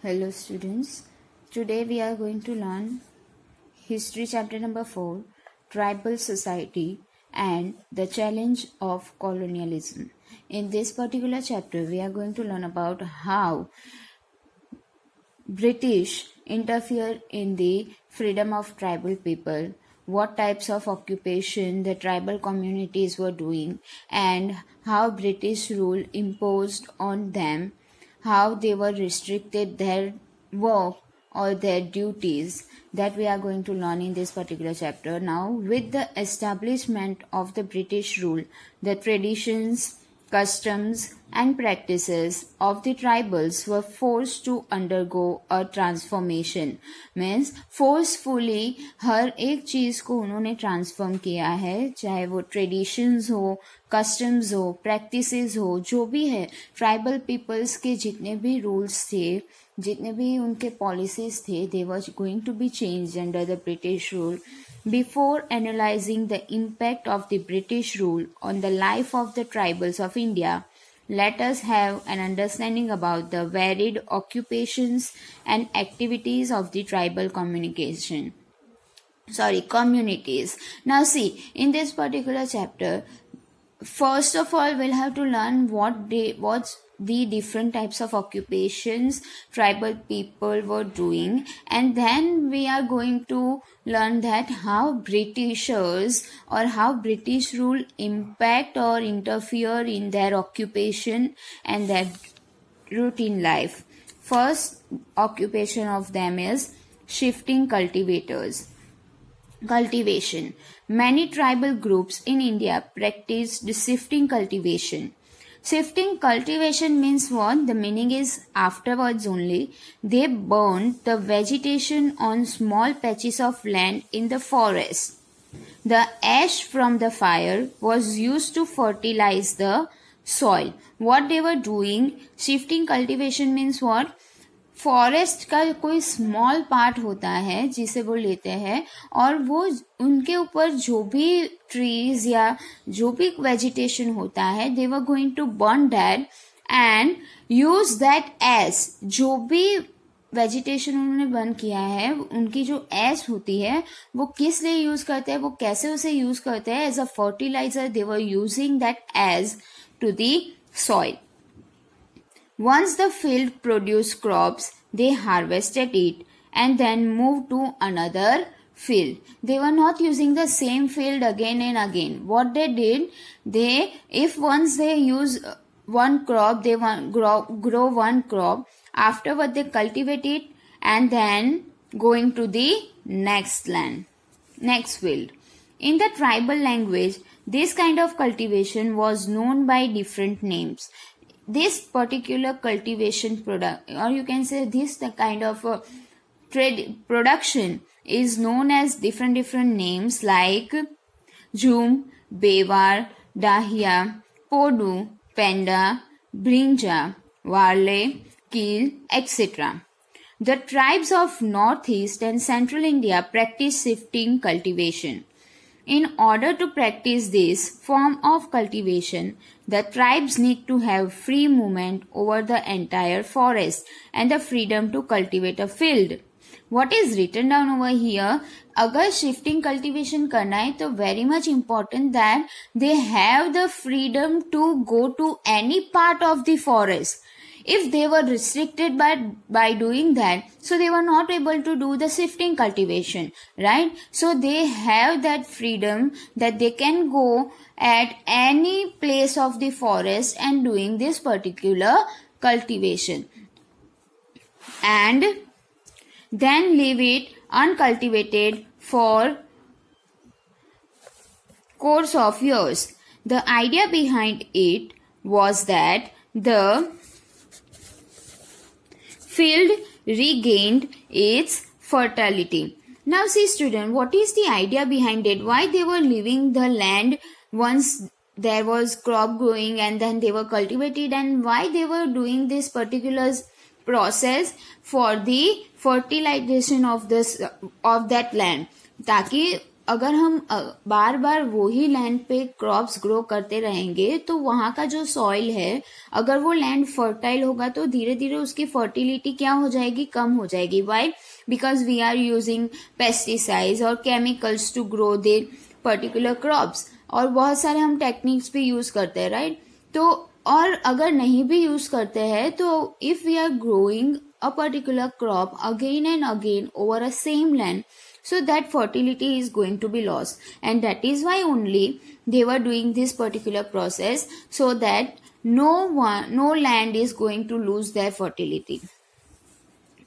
Hello students, today we are going to learn History chapter number 4, Tribal Society and the Challenge of Colonialism. In this particular chapter we are going to learn about how British interfere in the freedom of tribal people, what types of occupation the tribal communities were doing, and how British rule imposed on them, how they were restricted their work or their duties, that we are going to learn in this particular chapter. Now, with the establishment of the British rule, the traditions, customs and practices of the tribals were forced to undergo a transformation. Means forcefully हर एक चीज को उन्होंने transform किया है, चाहे वो traditions हो, customs हो, प्रैक्टिसेस हो, जो भी है ट्राइबल पीपल्स के जितने भी रूल्स थे, जितने भी उनके पॉलिसीज थे, they were going to be changed under the British rule. Before analyzing the impact of the British rule on the life of the tribals of India, let us have an understanding about the varied occupations and activities of the tribal communities. Now see, in this particular chapter, first of all, we'll have to learn what's the different types of occupations tribal people were doing, and then we are going to learn that how Britishers or how British rule impact or interfere in their occupation and their routine life. First occupation of them is shifting cultivators. Cultivation. Many tribal groups in India practiced shifting cultivation. Shifting cultivation means what? The meaning is afterwards only they burned the vegetation on small patches of land in the forest. The ash from the fire was used to fertilize the soil. What they were doing, shifting cultivation means what? Forest का कोई small part होता है जिसे वो लेते हैं और वो उनके ऊपर जो भी ट्रीज या जो भी वेजिटेशन होता है they were going to burn that and use that as जो भी वेजिटेशन उन्होंने बर्न किया है उनकी जो एज होती है वो किस लिए यूज करते हैं, वो कैसे उसे यूज करते हैं as a fertiliser. They were using that as to the soil. Once the field produced crops, they harvested it and then moved to another field. They were not using the same field again and again. What they did, if once they use one crop, they grow one crop. Afterward, they cultivate it and then going to the next land, next field. In the tribal language, this kind of cultivation was known by different names. This particular cultivation product, or you can say this the kind of production is known as different names like Jhum, Bewar, Dahia, Podu, Penda, Brinja, Warle, Keel, etc. The tribes of Northeast and Central India practice shifting cultivation. In order to practice this form of cultivation, the tribes need to have free movement over the entire forest and the freedom to cultivate a field. What is written down over here? अगर shifting cultivation करना है तो very much important that they have the freedom to go to any part of the forest. If they were restricted by doing that, so they were not able to do the shifting cultivation, right? So they have that freedom that they can go at any place of the forest and doing this particular cultivation and then leave it uncultivated for course of years. The idea behind it was that the field regained its fertility. Now see student, what is the idea behind it? Why they were leaving the land once there was crop growing and then they were cultivated, and why they were doing this particular process for the fertilization of that land, ताकि अगर हम बार बार वही land पे crops grow करते रहेंगे तो वहाँ का जो सॉइल है, अगर वो लैंड फर्टाइल होगा तो धीरे धीरे उसकी फर्टिलिटी क्या हो जाएगी, कम हो जाएगी. Why? Because we are using pesticides और chemicals to grow their particular crops, और बहुत सारे हम टेक्निक्स भी यूज करते हैं, राइट? तो और अगर नहीं भी यूज करते हैं तो if we are growing a particular crop again and again over a same land, so that fertility is going to be lost, and that is why only they were doing this particular process, so that no land is going to lose their fertility,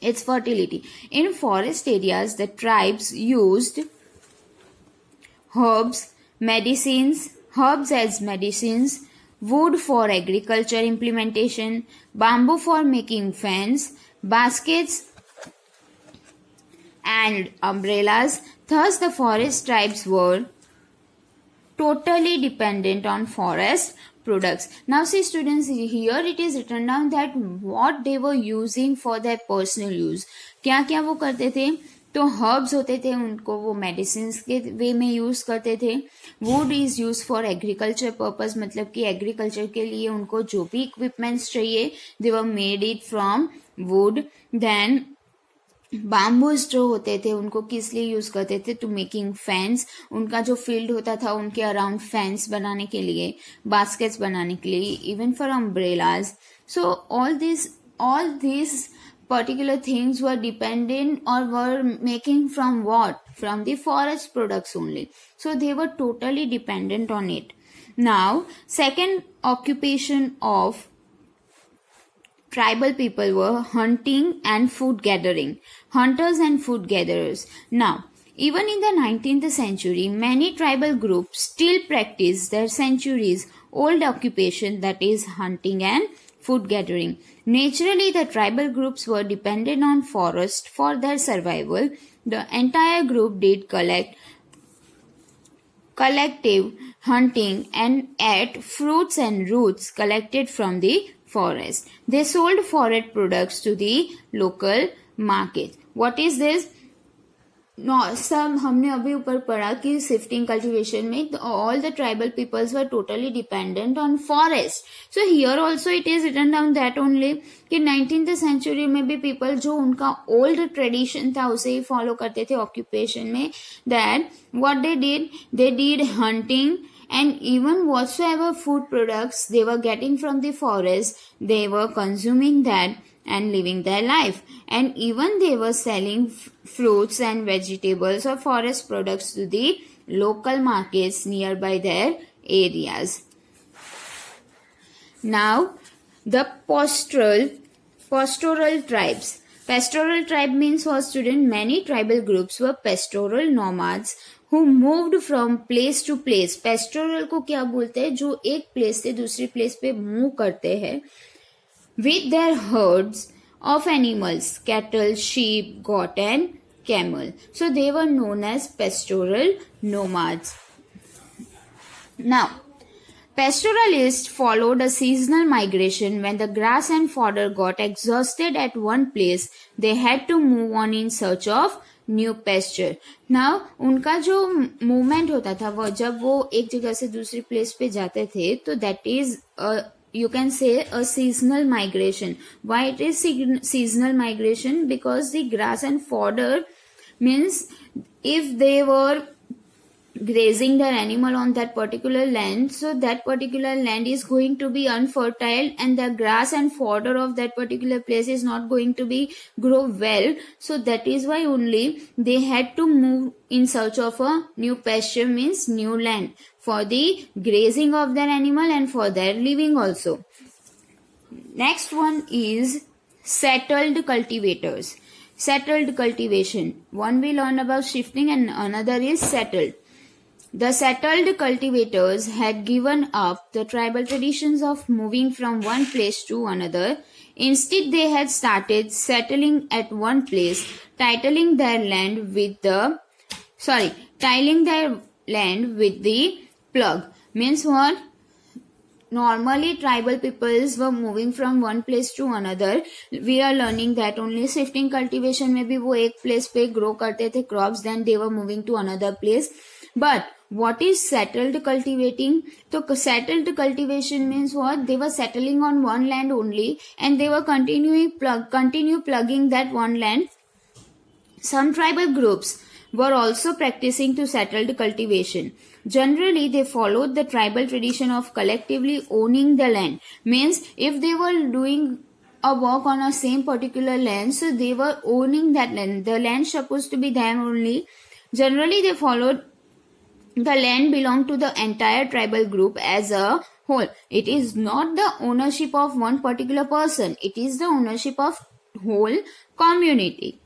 its fertility. In forest areas, the tribes used herbs as medicines, wood for agriculture implementation, bamboo for making fans, baskets and umbrellas. Thus, the forest tribes were totally dependent on forest products. Now, see students, here it is written down that what they were using for their personal use. क्या क्या वो करते थे? तो herbs होते थे, उनको वो मेडिसिन के वे में यूज करते थे. Would is use for agriculture purpose, मतलब कि एग्रीकल्चर के लिए उनको जो भी इक्विपमेंट्स चाहिए they were made it from wood. Then bamboos जो होते थे उनको किस लिए यूज करते थे? टू मेकिंग फैंस, उनका जो फील्ड होता था उनके अराउंड फैंस बनाने के लिए, बास्केट्स बनाने के लिए, even for umbrellas. So all this particular things were dependent or were making from what? From the forest products only. So they were totally dependent on it. Now, second occupation of tribal people were hunting and food gathering. Hunters and food gatherers. Now, even in the 19th century, many tribal groups still practice their centuries old occupation, that is hunting and food gathering. Naturally, the tribal groups were dependent on forest for their survival. The entire group did collective hunting and ate fruits and roots collected from the forest. They sold forest products to the local market. What is this? सब हमने अभी ऊपर पढ़ा कि shifting cultivation में all the tribal peoples were totally dependent on forest. So here also it is written down that only कि 19th century में भी पीपल जो उनका ओल्ड ट्रेडिशन था उसे ही फॉलो करते थे ऑक्यूपेशन में. That what they did hunting, and even whatsoever food products they were getting from the forest, they were consuming that and living their life. And even they were selling fruits and vegetables or forest products to the local markets nearby their areas. Now, the pastoral tribes. Pastoral tribe means, for student, many tribal groups were pastoral nomads who moved from place to place. Pastoral को क्या बोलते हैं? जो एक place से दूसरी place पे move करते हैं with their herds of animals, cattle, sheep, goat and camel. So they were known as pastoral nomads. Now, pastoralists followed a seasonal migration. When the grass and fodder got exhausted at one place, they had to move on in search of new pasture. Now उनका जो movement होता था वो जब वो एक जगह से दूसरी प्लेस पे जाते थे तो that is you can say a seasonal migration. Why it is seasonal migration? Because the grass and fodder means if they were grazing their animal on that particular land, so that particular land is going to be unfertile and the grass and fodder of that particular place is not going to be grow well. So that is why only they had to move in search of a new pasture, means new land, for the grazing of their animal and for their living also. Next one is settled cultivators. Settled cultivation. One we learn about shifting and another is settled. The settled cultivators had given up the tribal traditions of moving from one place to another. Instead, they had started settling at one place, tilling their land with the plug. Means what? Normally, tribal peoples were moving from one place to another. We are learning that only shifting cultivation में भी वो एक place पे grow करते थे crops, then they were moving to another place. But what is settled cultivating? So settled cultivation means what? They were settling on one land only, and they were continue plugging that one land. Some tribal groups were also practicing to settled cultivation. Generally, they followed the tribal tradition of collectively owning the land. Means if they were doing a work on a same particular land, so they were owning that land. The land supposed to be them only. Generally, they followed the land belonged to the entire tribal group as a whole. It is not the ownership of one particular person. It is the ownership of whole community.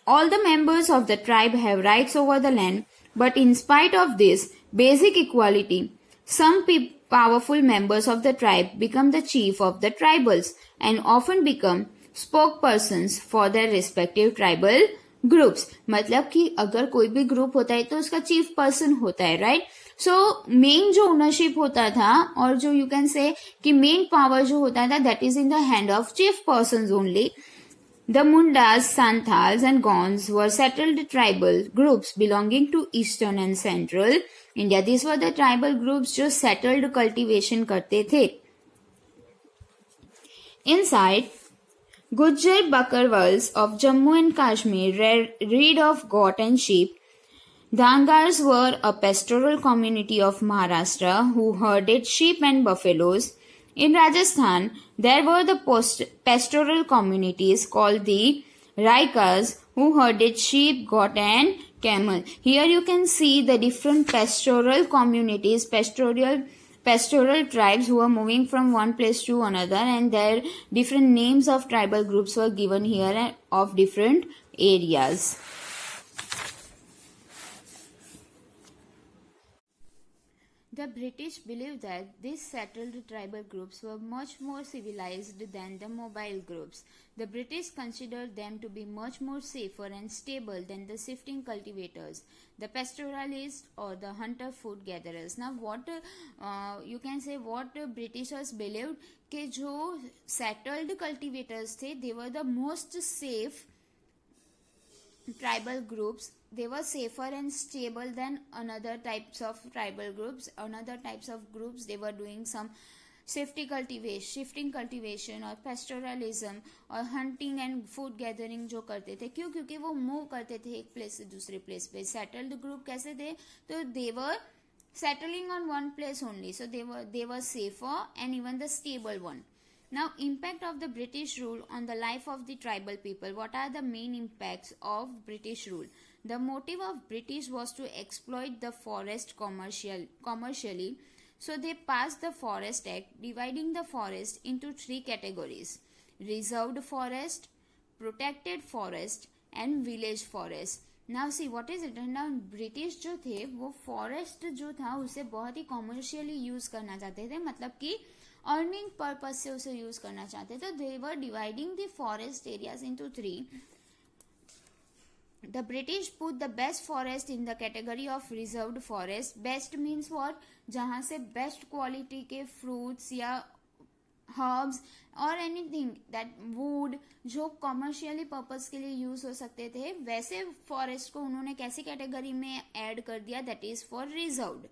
All the members of the tribe have rights over the land, but in spite of this basic equality, some powerful members of the tribe become the chief of the tribals and often become spokespersons for their respective tribal groups. मतलब कि अगर कोई भी group होता है तो उसका chief person होता है, राइट. सो मेन जो ओनरशिप होता था और जो यू कैन से कि मेन पावर जो होता था that is in the hand of chief person only. The Mundas, Santals and Gonds were settled tribal groups belonging to eastern and central India. These were the tribal groups जो settled cultivation करते थे. Inside, Gujjar Bakarwals of Jammu and Kashmir reared of goat and sheep. Dangars were a pastoral community of Maharashtra who herded sheep and buffaloes. In Rajasthan, there were the pastoral communities called the Raikas who herded sheep, goat and camel. Here you can see the different pastoral communities, pastoral tribes who were moving from one place to another, and their different names of tribal groups were given here of different areas. The British believed that these settled tribal groups were much more civilized than the mobile groups. The British considered them to be much more safer and stable than the shifting cultivators, the pastoralists or the hunter food gatherers. Now what you can say what Britishers believed कि जो settled cultivators थे they were the most safe tribal groups. They were safer and stable than another types of tribal groups. Another types of groups they were doing some shifting cultivation और pastoralism और hunting and food gathering जो करते थे. क्यों? क्योंकि वो move करते थे एक प्लेस से दूसरे प्लेस पे. सेटल्ड ग्रुप कैसे थे? तो they were settling on one place only, so they were safer and even the stable one. Now, impact of the British rule on the life of the tribal people. What are the main impacts of British rule? The motive of British was to exploit the forest commercially. So they passed the Forest Act, dividing the forest into three categories: reserved forest, protected forest and village forest. Now see what is it? Now British जो थे वो forest जो था उसे बहुत ही commercially use करना चाहते थे. मतलब कि अर्निंग पर्पज से उसे यूज करना चाहते थे. They were dividing the forest areas into three. The British put the best forest in the category of reserved forest. Best means what? जहां से बेस्ट क्वालिटी के फ्रूट्स या हर्ब्स और एनीथिंग दैट वुड जो commercially purpose के लिए use हो सकते थे वैसे फॉरेस्ट को उन्होंने कैसी कैटेगरी में ऐड कर दिया? That is for reserved.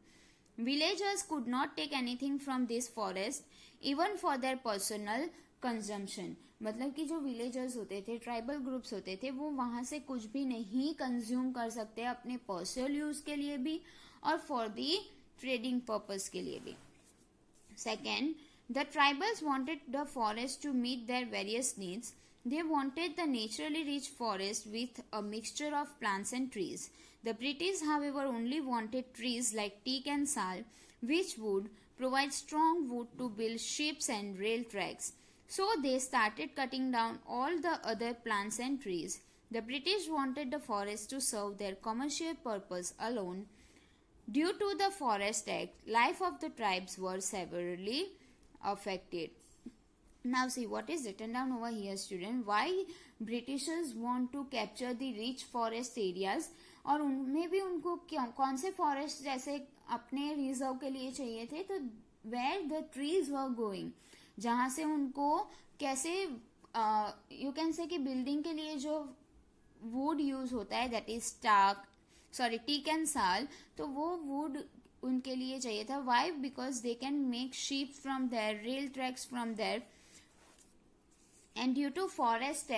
Villagers could not take anything from this forest, even for their personal consumption. मतलब कि जो विलेजर्स होते थे, ट्राइबल ग्रुप्स होते थे, वो वहां से कुछ भी नहीं कंज्यूम कर सकते अपने पर्सनल यूज के लिए भी और फॉर दी ट्रेडिंग पर्पज के लिए भी. Second, the tribals wanted the forest to meet their various needs. They wanted the naturally rich forest with a mixture of plants and trees. The British, however, only wanted trees like teak and sal, which would provide strong wood to build ships and rail tracks. So they started cutting down all the other plants and trees. The British wanted the forest to serve their commercial purpose alone. Due to the Forest Act, life of the tribes were severely affected. Now see what is written down over here, student. Why Britishers want to capture the rich forest areas? और उनमें भी उनको कौन से forest जैसे अपने reserve के लिए चाहिए थे? तो where the trees were going, जहां से उनको कैसे यू कैन से कि बिल्डिंग के लिए जो वुड यूज होता है that is stock, sorry teak and sal, तो वो वुड उनके लिए चाहिए था. Why? Because they can make ship from there, rail tracks from there, and due to forest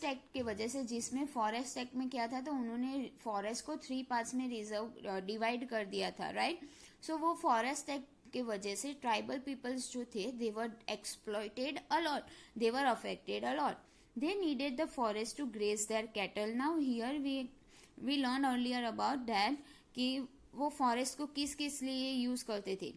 act की वजह से, जिसमें फॉरेस्ट एक्ट में क्या था, तो उन्होंने फॉरेस्ट को 3 पार्ट्स में रिजर्व डिवाइड कर दिया था, राइट. सो वो फॉरेस्ट एक्ट की वजह से ट्राइबल पीपल्स जो थे, they were exploited a lot, they were affected a lot. They needed the forest to graze their cattle. Now here we learn earlier about that कि वो फॉरेस्ट को किस किस लिए यूज करते थे.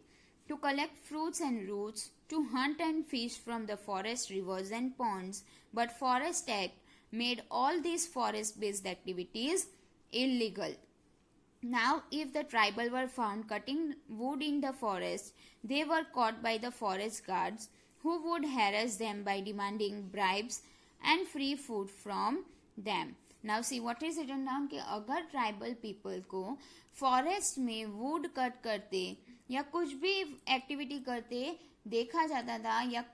To collect fruits and roots, to hunt and fish from the forest rivers and ponds, but Forest Act made all these forest-based activities illegal. Now, if the tribal were found cutting wood in the forest, they were caught by the forest guards, who would harass them by demanding bribes and free food from them. Now see what is written down कि अगर tribal people को forest में wood cut करते या कुछ भी activity करते देखा जाता था या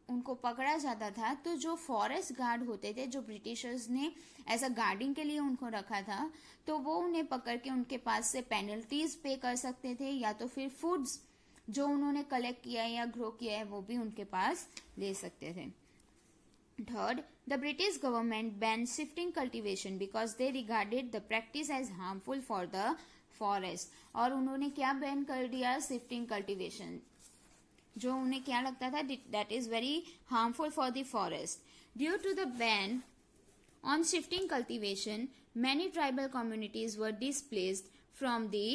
उनको पकड़ा जाता था, तो जो फॉरेस्ट गार्ड होते थे, जो ब्रिटिशर्स ने ऐसा गार्डिंग के लिए उनको रखा था, तो वो उन्हें पकड़ के उनके पास से पेनल्टीज पे कर सकते थे, या तो फिर फूड्स जो उन्होंने कलेक्ट किया है या ग्रो किया है वो भी उनके पास ले सकते थे. Third, the British government banned shifting cultivation because they regarded the practice as harmful for the forest. और उन्होंने क्या बैन कर दिया? शिफ्टिंग कल्टीवेशन, जो उन्हें क्या लगता था that is very harmful for the forest. Due to the ban on shifting cultivation, many tribal communities were displaced from the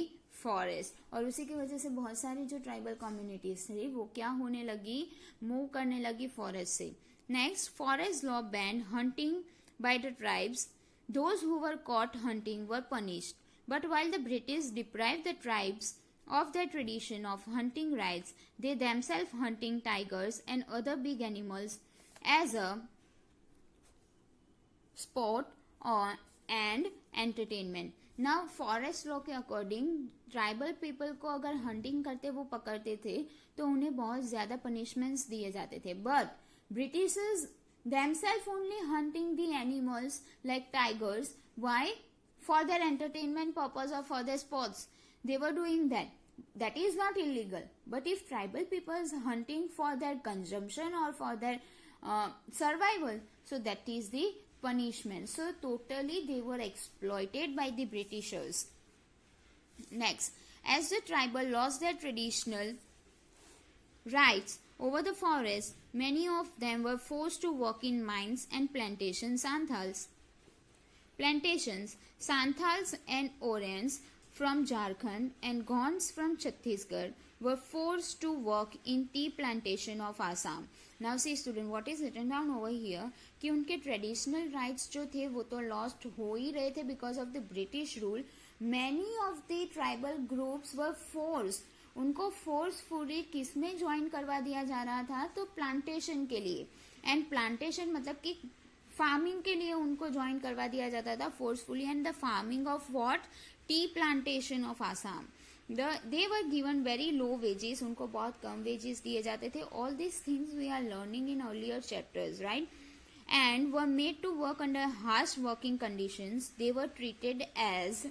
forest. और उसी की वजह से बहुत सारी जो ट्राइबल कम्युनिटीज थी वो क्या होने लगी? मूव करने लगी फॉरेस्ट से. Next, forest law banned hunting by the tribes. Those who were caught hunting were punished. But while the British deprived the tribes of their tradition of hunting rights, they themselves hunting tigers and other big animals as a sport and entertainment. Now, forest law के according tribal people को अगर hunting करते वो पकड़ते थे तो उन्हें बहुत ज्यादा पनिशमेंट्स दिए जाते थे. But Britishers themselves only hunting the animals like tigers. Why? For their entertainment purpose or for their sports. They were doing that. That is not illegal. But if tribal people is hunting for their consumption or for their survival, so that is the punishment. So totally they were exploited by the Britishers. Next, as the tribal lost their traditional rights over the forest, many of them were forced to work in mines and plantations. Santhals and Orients from Jharkhand and Gonds from Chhattisgarh were forced to work in tea plantation of Assam. Now see student, what is written down over here कि उनके traditional rights जो थे वो तो lost हो ही रहे थे because of the British rule. Many of the tribal groups were forced, उनको फोर्सफुली किस में ज्वाइन करवा दिया जा रहा था? तो प्लांटेशन के लिए. एंड प्लांटेशन मतलब कि फार्मिंग के लिए उनको ज्वाइन करवा दिया जाता था forcefully. And the farming of what? Tea plantation of Assam. They were given very low wages, उनको बहुत कम वेजेस दिए जाते थे. All this things we are learning in earlier chapters, right. And were made to work under harsh working conditions. They were treated as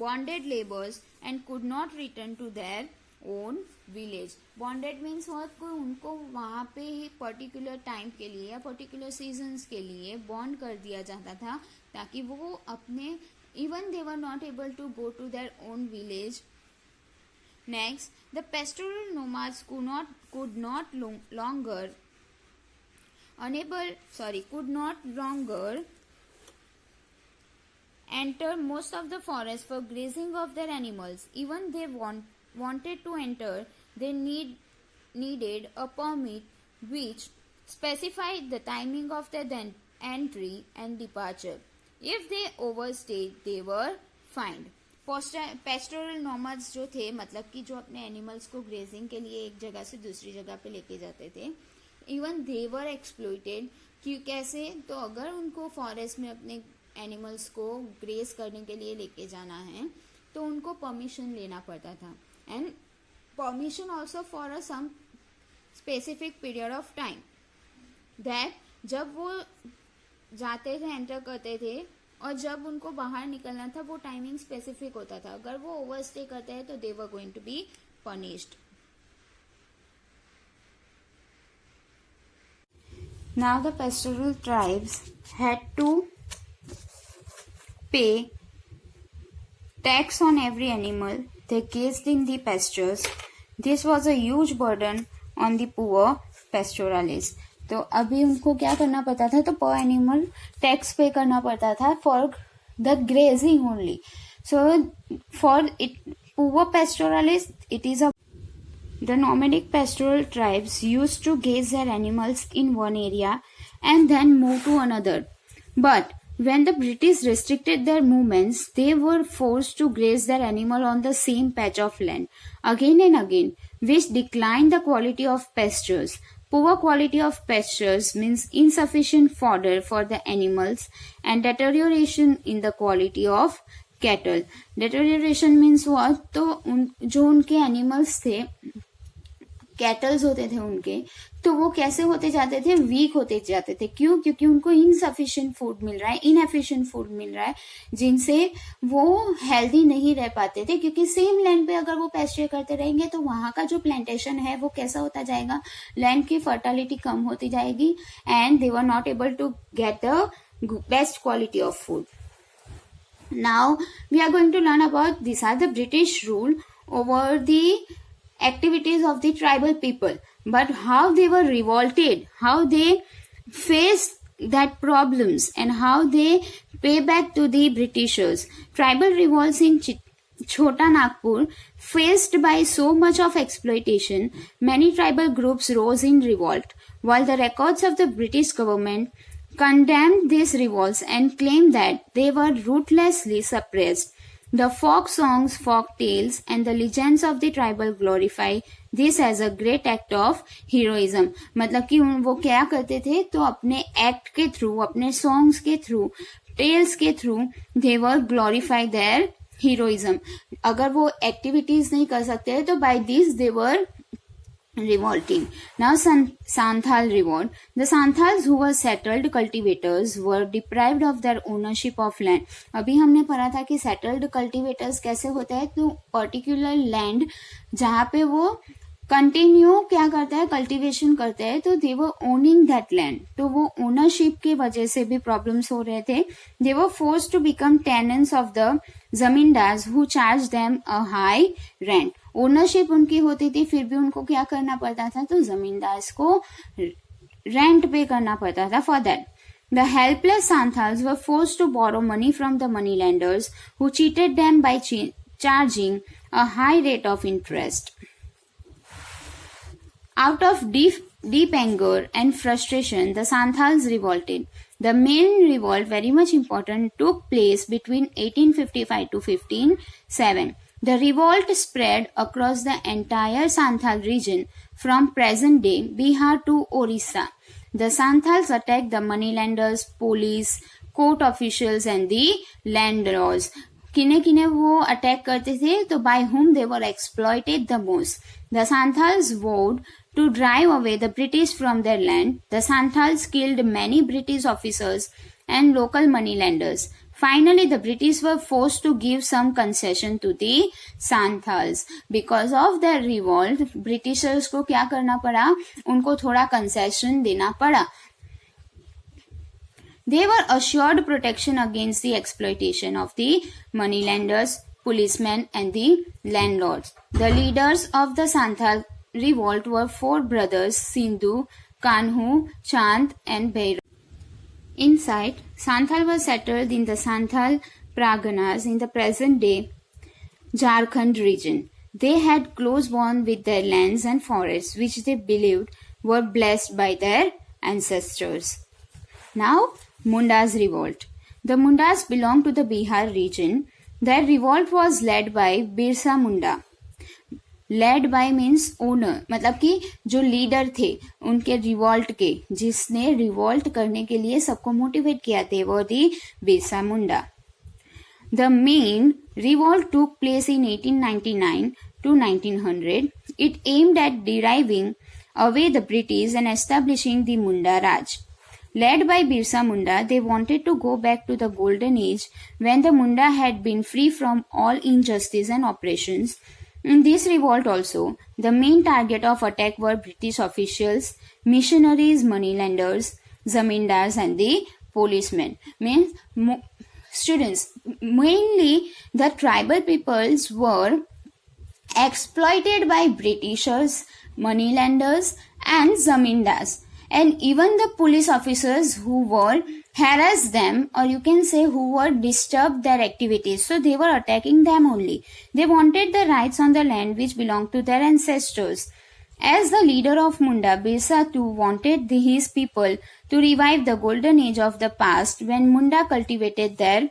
bonded laborers and could not return to their own village. Bonded means what? कोई उनको वहां पे ही particular time के लिए या particular seasons के लिए bond कर दिया जाता था ताकि वो अपने even they were not able to go to their own village. Next, the pastoral nomads could not longer enter most of the forest for grazing of their animals. Even they wanted to enter, they needed a permit which specified the timing of their entry and departure. If they overstayed, they were fined. Pastoral nomads जो थे, मतलब कि जो अपने animals को grazing के लिए एक जगह से दूसरी जगह पे लेके जाते थे, इवन दे वर एक्सप्लॉइटेड. क्यों? कैसे? तो अगर उनको फॉरेस्ट में अपने एनिमल्स को ग्रेज करने के लिए लेके जाना है तो उनको परमिशन लेना पड़ता था. And permission also for a some specific period of time. That जब वो जाते थे, एंटर करते थे और जब उनको बाहर निकलना था वो टाइमिंग स्पेसिफिक होता था. अगर वो ओवरस्टे करते हैं तो they were going to be punished. Now the pastoral tribes had to pay tax on every animal they grazed in the pastures. This was a huge burden on the poor pastoralists. तो अभी उनको क्या करना पड़ता था, तो पर animal tax पे करना पड़ता था for the grazing only. So for it poor pastoralists it is a the nomadic pastoral tribes used to graze their animals in one area and then move to another. But when the British restricted their movements, they were forced to graze their animal on the same patch of land again and again, which declined the quality of pastures. Poor quality of pastures means insufficient fodder for the animals and deterioration in the quality of cattle. Deterioration means what? तो जो उनके animals थे, kettles होते थे उनके, तो वो कैसे होते जाते थे, वीक होते जाते थे. क्यों? क्योंकि उनको इनसफिशिएंट फूड मिल रहा है, इनएफिशिएंट फूड मिल रहा है, जिनसे वो हेल्दी नहीं रह पाते थे. क्योंकि सेम लैंड पे अगर वो पेस्चर करते रहेंगे तो वहां का जो प्लांटेशन है वो कैसा होता जाएगा, लैंड की फर्टिलिटी कम होती जाएगी and they were not able to get the best quality of food. Now we are going to learn about these are the British rule over the activities of the tribal people, but how they were revolted, how they faced that problems and how they pay back to the Britishers. Tribal revolts in Chota Nagpur faced by so much of exploitation, many tribal groups rose in revolt. While the records of the British government condemned these revolts and claimed that they were ruthlessly suppressed, the folk songs, folk tales, and the legends of the tribal glorify this as a great act of heroism. मतलब कि वो क्या करते थे, तो अपने act के through, अपने सॉन्ग्स के थ्रू, टेल्स के through they were glorify their heroism. अगर वो एक्टिविटीज नहीं कर सकते तो by this they were revolting. Now Santhal revolt. The Santhals who were settled cultivators were deprived of their ownership of land. अभी हमने पढ़ा था कि settled cultivators कैसे होता है, तो particular land जहाँ पे वो कंटिन्यू क्या करता है, कल्टीवेशन करता है, तो they were owning that land. तो वो ओनरशिप की वजह से भी प्रॉब्लम्स हो रहे थे. They were forced to become tenants of the zamindars who charge them a high rent. Ownership उनकी होती थी, फिर भी उनको क्या करना पड़ता था, तो जमींदार्स को रेंट पे करना पड़ता था. For that the helpless Santhals were forced to borrow money from the moneylenders who cheated them by charging a high rate of interest. Out of deep anger and frustration, the Santhals revolted. The main revolt, very much important, took place between 1855 to 1507. The revolt spread across the entire Santhal region from present-day Bihar to Orissa. The Santhals attacked the moneylenders, police, court officials and the landlords. किन्हें किन्हें वो attack करते थे, तो by whom they were exploited the most. The Santhals vowed to drive away the British from their land. The Santhals killed many British officers and local moneylenders. Finally, the British were forced to give some concession to the Santhals. Because of their revolt, Britishers को क्या करना पड़ा, उनको थोड़ा concession देना पड़ा. They were assured protection against the exploitation of the moneylenders, policemen and the landlords. The leaders of the Santhal revolt were four brothers, Sindhu, Kanhu, Chand and Bhairav. Inside, Santhal was settled in the Santhal Parganas in the present-day Jharkhand region. They had close bond with their lands and forests, which they believed were blessed by their ancestors. Now, Munda's revolt. The Mundas belonged to the Bihar region. Their revolt was led by Birsa Munda. Led by means owner, मतलब कि जो leader थे उनके revolt के, जिसने revolt करने के लिए सबको मोटिवेट किया थे, वो the Birsa Munda. The main revolt took place in 1899 to 1900. It aimed at deriving away the British and establishing the Munda Raj. Led by Birsa Munda, they wanted to go back to the golden age when the Munda had been free from all injustice and oppressions. In this revolt also, the main target of attack were British officials, missionaries, moneylenders, zamindars and the policemen. Means students, mainly the tribal peoples were exploited by Britishers, moneylenders, and zamindars, and even the police officers who were harass them, or you can say who were disturb their activities. So they were attacking them only. They wanted the rights on the land which belonged to their ancestors. As the leader of Munda, Birsa too wanted his people to revive the golden age of the past when Munda cultivated their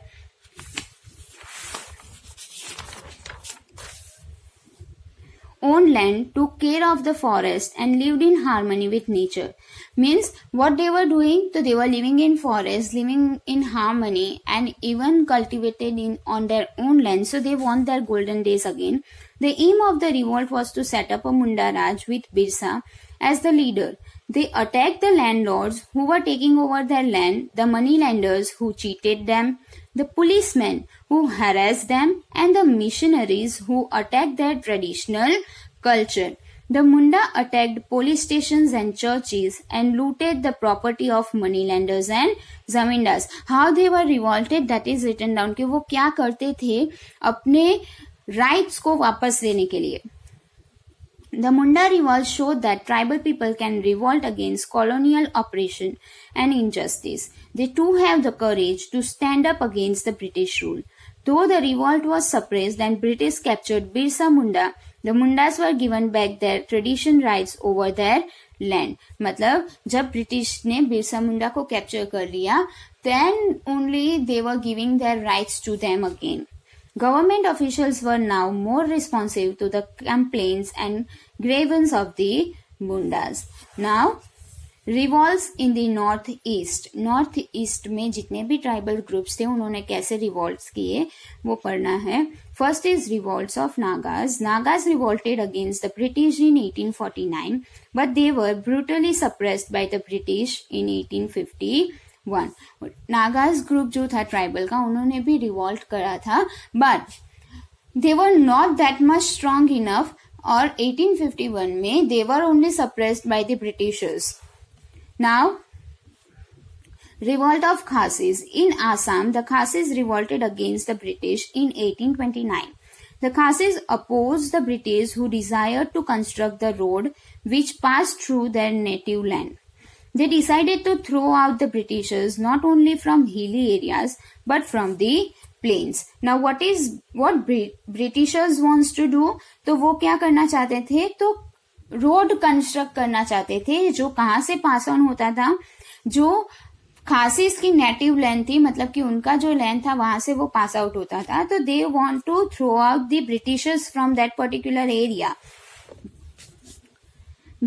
own land, took care of the forest and lived in harmony with nature. Means what they were doing, so they were living in forest, living in harmony and even cultivated on their own land. So they want their golden days again. The aim of the revolt was to set up a Munda Raj with Birsa as the leader. They attacked the landlords who were taking over their land, the moneylenders who cheated them, the policemen who harassed them, and the missionaries who attacked their traditional culture. The Munda attacked police stations and churches and looted the property of moneylenders and zamindars. How they were revolted, that is written down कि वो क्या करते थे अपने rights को वापस लेने के लिए. The Munda revolt showed that tribal people can revolt against colonial oppression and injustice. They too have the courage to stand up against the British rule. Though the revolt was suppressed and British captured Birsa Munda, the Mundas were given back their tradition rights over their land. मतलब जब British ने बिरसा मुंडा को capture कर लिया, then only they were giving their rights to them again. Government officials were now more responsive to the complaints and grievances of the Mundas. Now, revolts in the northeast. Northeast में जितने भी tribal groups थे उन्होंने कैसे revolts किए वो पढ़ना है. First is revolts of Nagas. Nagas revolted against the British in 1849 but they were brutally suppressed by the British in 1851. Nagas group जो था ट्राइबल का उन्होंने भी रिवॉल्ट करा था but they were not that much strong enough और 1851 में they were only suppressed by the Britishers. Now, revolt of Khasis. In Assam, the Khasis revolted against the British in 1829. The Khasis opposed the British who desired to construct the road which passed through their native land. They decided to throw out the Britishers not only from hilly areas but from the plains. Now, what Britishers wants to do? तो वो क्या करना चाहते थे? तो road construct करना चाहते थे जो कहां से पास ऑन होता था, जो खासिस की नेटिव लैंड थी, मतलब कि उनका जो लैंड था वहां से वो पास आउट होता था. तो they want to throw out the Britishers from that particular area.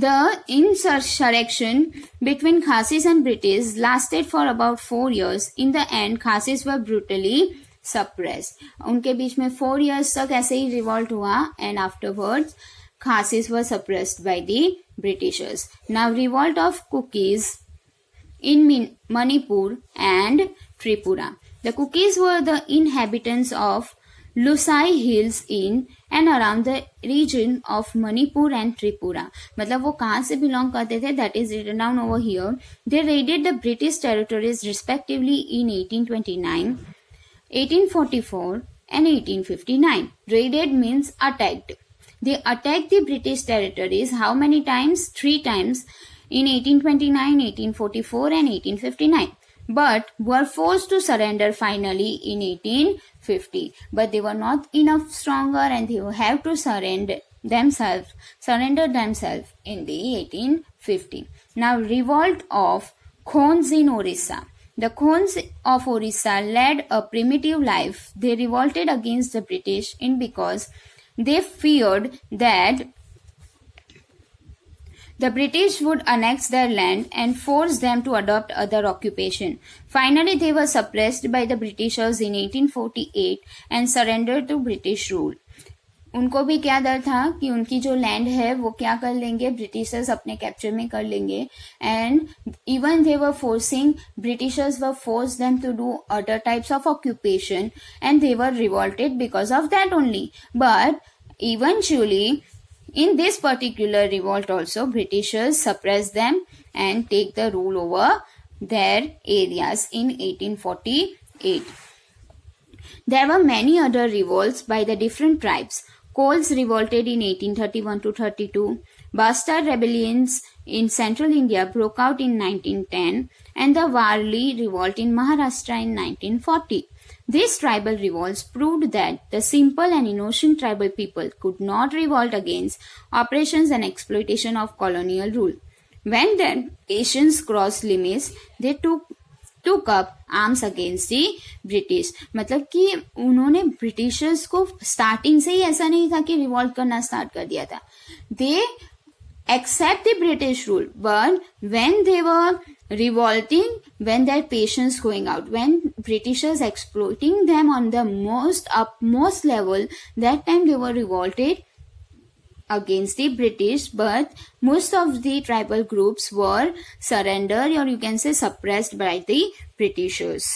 The insurrection between Khasis and British lasted for about 4 years. In the end, Khasis were brutally suppressed. उनके बीच में 4 years तक ऐसे ही revolt हुआ and afterwards Khasis were suppressed by the Britishers. Now, revolt of Kukis in Manipur and Tripura. The Kukis were the inhabitants of Lusai Hills in and around the region of Manipur and Tripura. मतलब वो कहाँ से belong करते थे? That is written down over here. They raided the British territories respectively in 1829, 1844 and 1859. Raided means attacked. They attacked the British territories how many times? 3 times in 1829, 1844 and 1859. But were forced to surrender finally in 1850. But they were not enough stronger and they have to surrender themselves in the 1850. Now, revolt of Khons in Orissa. The Khons of Orissa led a primitive life. They revolted against the British because they feared that the British would annex their land and force them to adopt other occupation. Finally, they were suppressed by the Britishers in 1848 and surrendered to British rule. उनको भी क्या डर था कि उनकी जो land है वो क्या कर लेंगे, ब्रिटिशर्स अपने कैप्चर में कर लेंगे. And even they were forcing, Britishers were force them to do other types of occupation and they were revolted because of that only. But eventually in this particular revolt also, Britishers suppress them and take the rule over their areas in 1848. There were many other revolts by the different tribes. Kols revolted in 1831 to 32. Bastard rebellions in central India broke out in 1910 and the Warli revolt in Maharashtra in 1940. These tribal revolts proved that the simple and innocent tribal people could not revolt against oppressions and exploitation of colonial rule. When their patience crossed limits, they took up arms against the British. मतलब कि उन्होंने Britishers को starting से ही ऐसा नहीं था कि revolt करना स्टार्ट कर दिया था. They accept the British rule, but when they were revolting, when their patience going out, when Britishers exploiting them on the most upmost level, that time they were revolted against the British. But most of the tribal groups were surrendered, or you can say suppressed by the Britishers.